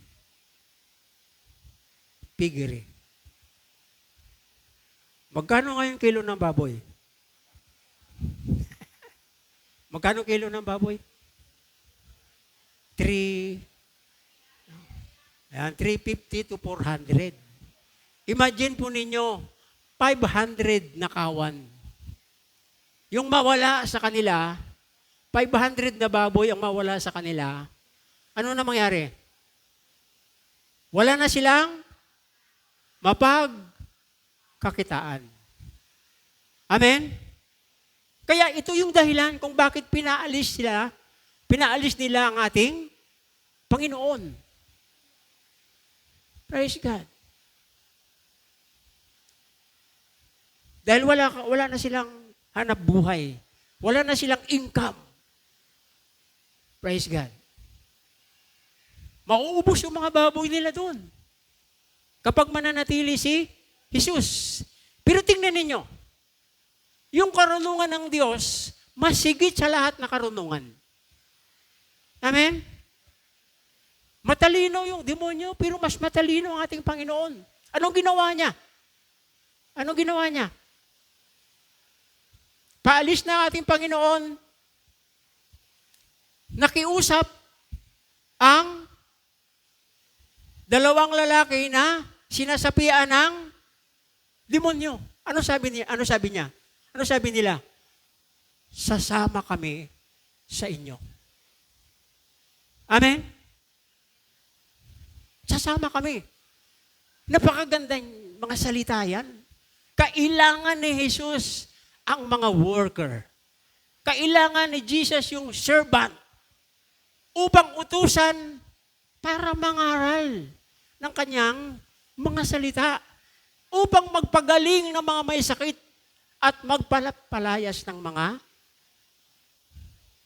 pigiri. Magkano ngayon kilo ng baboy? Magkano kilo ng baboy? 350 to 400. Imagine po ninyo, 500 na kawan. Yung mawala sa kanila, 500 na baboy ang mawala sa kanila, ano na mangyari? Wala na silang mapagkakitaan. Amen? Kaya ito yung dahilan kung bakit pinaalis nila ang ating Panginoon. Praise God. Dahil wala na silang hanap buhay. Wala na silang income. Praise God. Mauubos yung mga baboy nila doon. Kapag mananatili si Jesus. Pero tingnan ninyo, yung karunungan ng Diyos, mas higit sa lahat na karunungan. Amen? Matalino yung demonyo, pero mas matalino ang ating Panginoon. Anong ginawa niya? Anong ginawa niya? Paalis na ating Panginoon, nakiusap ang dalawang lalaki na sinasapian ng demonyo. Ano sabi niya? Ano sabi niya? Ano sabi nila? Sasama kami sa inyo. Amen? Sasama kami. Napakagandang mga salita yan. Kailangan ni Jesus ang mga worker. Kailangan ni Jesus yung servant upang utusan para mangaral ng kanyang mga salita upang magpagaling ng mga may sakit at magpalayas ng mga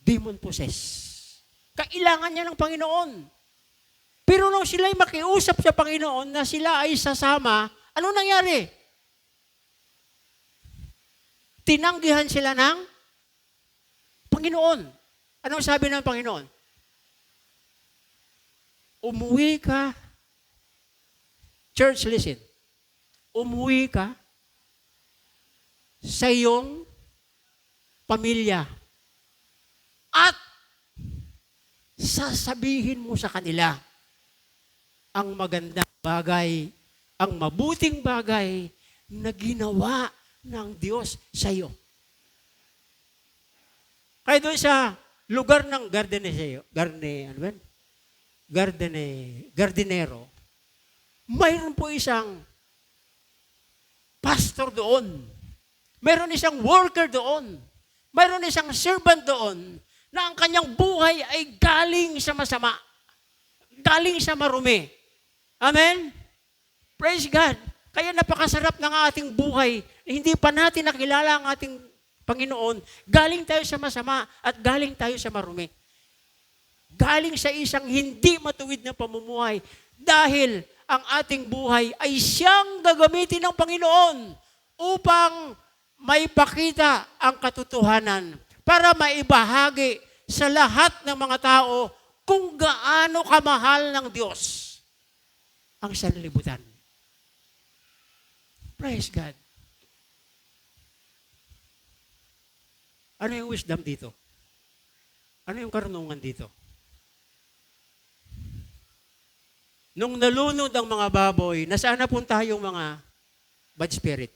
demon possessed. Kailangan niya ng Panginoon. Pero nung sila'y makiusap sa Panginoon na sila ay sasama, ano nangyari? Tinanggihan sila ng Panginoon. Anong sabi ng Panginoon? Umuwi ka. Church, listen. Umuwi ka sa iyong pamilya at sasabihin mo sa kanila ang magandang bagay, ang mabuting bagay na ginawa ng Diyos sa iyo. Kaya doon sa lugar ng Gardenero, mayroon po isang pastor doon. Mayroon isang worker doon. Mayroon isang servant doon na ang kanyang buhay ay galing sa masama. Galing sa marumi. Amen? Praise God. Kaya napakasarap ng ating buhay. Hindi pa natin nakilala ang ating Panginoon. Galing tayo sa masama at galing tayo sa marumi. Galing sa isang hindi matuwid na pamumuhay. Dahil ang ating buhay ay siyang gagamitin ng Panginoon upang maipakita ang katotohanan para maibahagi sa lahat ng mga tao kung gaano kamahal ng Diyos ang sanlibutan. Praise God. Ano yung wisdom dito? Ano yung karunungan dito? Nung nalunod ang mga baboy, nasaan na punta yung mga bad spirit?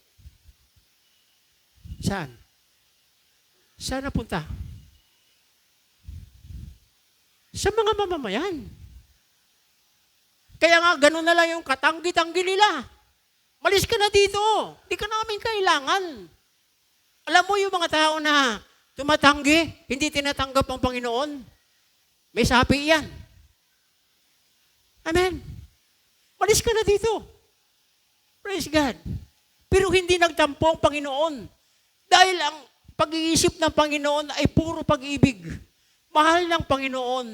Saan? Saan na punta? Sa mga mamamayan. Kaya nga, ganun na lang yung katanggi-tanggi nila. Malis ka na dito. Hindi ka namin kailangan. Alam mo yung mga tao na tumatanggi, hindi tinatanggap ang Panginoon? May sapi yan. Amen. Malis ka na dito. Praise God. Pero hindi nagtampo ang Panginoon. Dahil ang pag-iisip ng Panginoon ay puro pag-ibig. Mahal ng Panginoon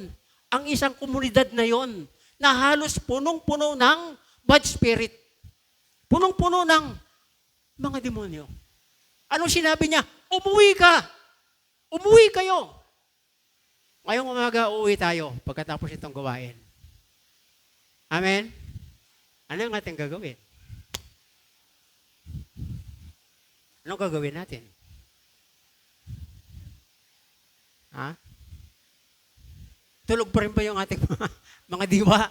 ang isang komunidad na yon na halos punong-puno ng bad spirit. Punong-puno ng mga demonyo. Anong sinabi niya? Umuwi ka. Umuwi kayo. Ngayong umaga, uuwi tayo pagkatapos itong gawain. Amen? Ano yung ating gagawin? Anong gagawin natin? Ha? Tulog pa rin ba yung ating mga diwa?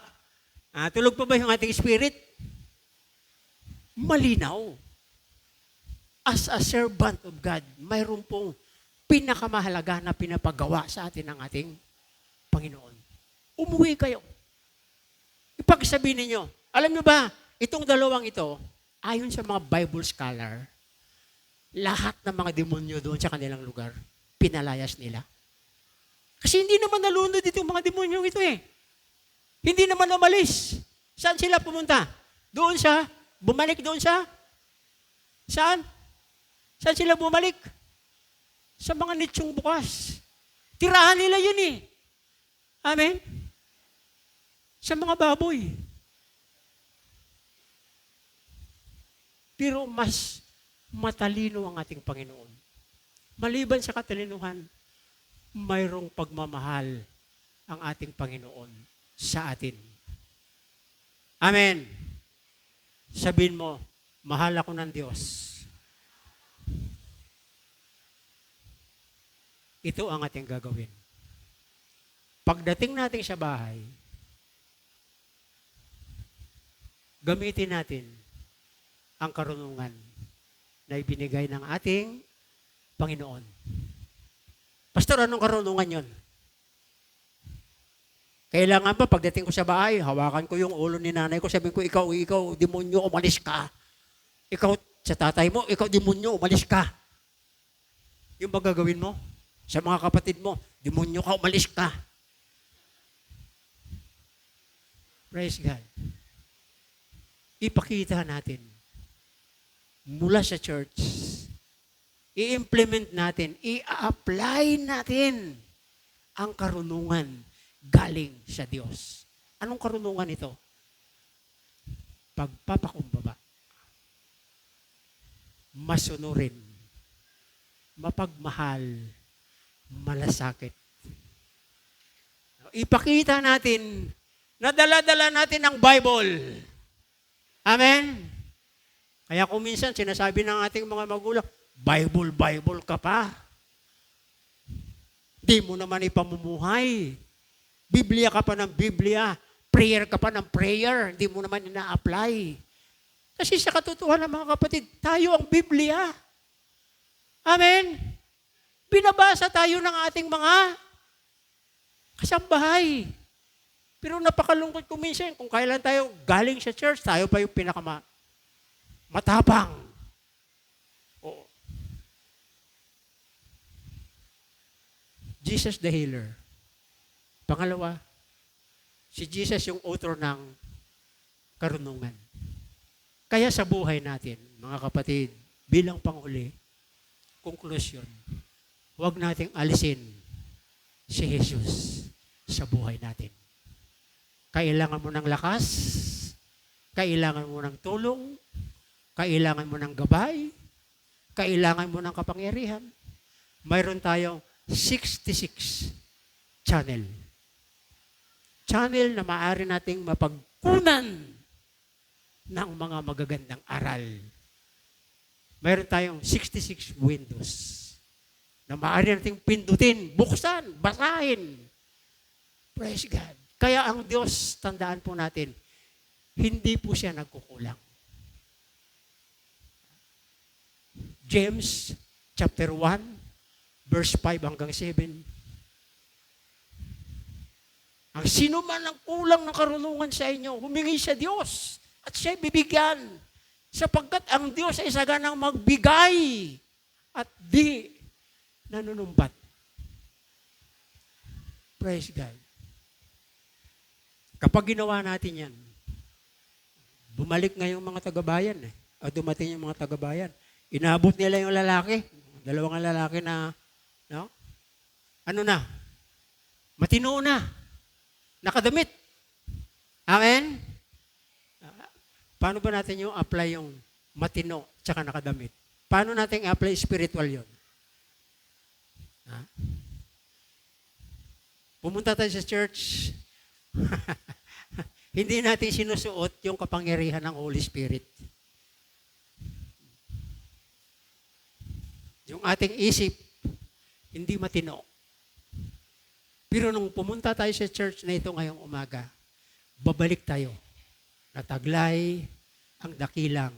Tulog pa ba yung ating spirit? Malinaw. As a servant of God, mayroon pong pinakamahalaga na pinapagawa sa atin ng ating Panginoon. Umuwi kayo. Ipagsabihin ninyo, alam nyo ba, itong dalawang ito, ayon sa mga Bible scholar, lahat ng mga demonyo doon sa kanilang lugar, pinalayas nila. Kasi hindi naman nalunod itong mga demonyo ito eh. Hindi naman umalis. Saan sila pumunta? Doon sa, bumalik doon sa, saan? Saan sila bumalik? Sa mga nitsong bukas. Tirahan nila yun eh. Amen? Sa mga baboy. Pero mas matalino ang ating Panginoon. Maliban sa katalinuhan, mayroong pagmamahal ang ating Panginoon. sa atin. Amen. Sabihin mo, mahal ako ng Diyos. Ito ang ating gagawin. Pagdating natin sa bahay, gamitin natin ang karunungan na ibinigay ng ating Panginoon. Pastor, anong karunungan yon? Kailangan ba pagdating ko sa bahay, hawakan ko yung ulo ni nanay ko, sabihin ko, ikaw, demonyo, umalis ka. Ikaw, sa tatay mo, ikaw, demonyo, umalis ka. Yung ba gagawin mo? Sa mga kapatid mo, demonyo ka, umalis ka. Praise God. Ipakita natin mula sa church, i-implement natin, i-apply natin ang karunungan galing sa Diyos. Anong karunungan ito? Pagpapakumbaba. Masunurin. Mapagmahal. Malasakit. Ipakita natin na dala-dala natin ang Bible. Amen? Kaya kung minsan sinasabi ng ating mga magulang, Bible ka pa. Di mo naman ipamumuhay. Biblia ka pa ng Biblia. Prayer ka pa ng prayer. Di mo naman ina-apply. Kasi sa katotohanan mga kapatid, tayo ang Biblia. Amen? Binabasa tayo ng ating mga kasambahay. Pero napakalungkot kung minsan, kung kailan tayo galing sa church, tayo pa yung matapang. Oo. Jesus the healer. Pangalawa, si Jesus yung author ng karunungan. Kaya sa buhay natin, mga kapatid, bilang panghuli, konklusyon, huwag nating alisin si Jesus sa buhay natin. Kailangan mo ng lakas, kailangan mo ng tulong, kailangan mo ng gabay, kailangan mo ng kapangyarihan. Mayroon tayong 66 channel. Channel na maaari nating mapagkunan ng mga magagandang aral. Mayroon tayong 66 windows na maaari nating pindutin, buksan, basahin. Praise God. Kaya ang Diyos, tandaan po natin, hindi po siya nagkukulang. James chapter 1, verse 5 hanggang 7. Ang sino man ang kulang ng karunungan sa inyo, humingi sa Diyos at siya'y bibigyan. Sapagkat ang Diyos ay saganang magbigay at di nanunumbat. Praise God. Kapag ginawa natin yan, bumalik nga yung mga taga-bayan o dumating yung mga taga-bayan. Inaabot nila yung lalaki, dalawang lalaki na, no? Ano na? Matino na. Nakadamit. Amen? Paano ba natin yung apply yung matino tsaka nakadamit? Paano natin apply spiritual yon? Pumunta tayo sa church, hindi natin sinusuot yung kapangyarihan ng Holy Spirit. Yung ating isip, hindi matino. Pero nung pumunta tayo sa church na ito ngayong umaga, babalik tayo. Nataglay ang dakilang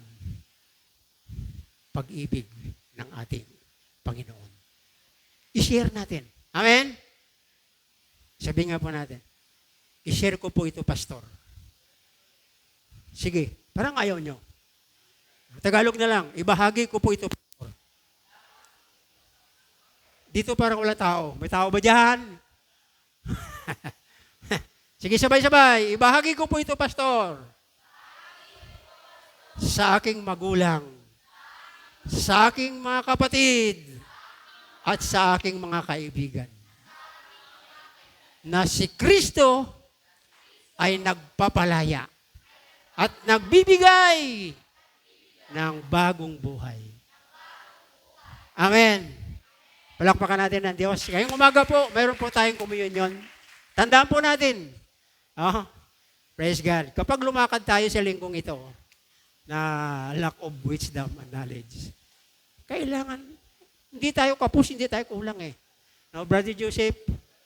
pag-ibig ng ating Panginoon. I-share natin. Amen? Sabi nga po natin, i-share ko po ito, Pastor. Sige, parang ayaw nyo. Tagalog na lang, ibahagi ko po ito, Pastor. Dito parang wala tao. May tao ba dyan? Sige, sabay-sabay. Ibahagi ko po ito, Pastor. Sa aking magulang, sa aking mga kapatid, at sa aking mga kaibigan. Na si Kristo ay nagpapalaya at nagbibigay ng bagong buhay. Amen. Palakpakan natin ng Diyos. Ngayong umaga po, mayroon po tayong komunyon. Tandaan po natin, Ah, praise God. Kapag lumakad tayo sa linggong ito, na lack of wisdom and knowledge, kailangan, hindi tayo kapos, hindi tayo kulang eh. Now, Brother Joseph,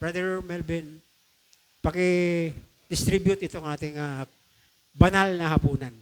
Brother Melvin, paki-distribute itong ating banal na hapunan.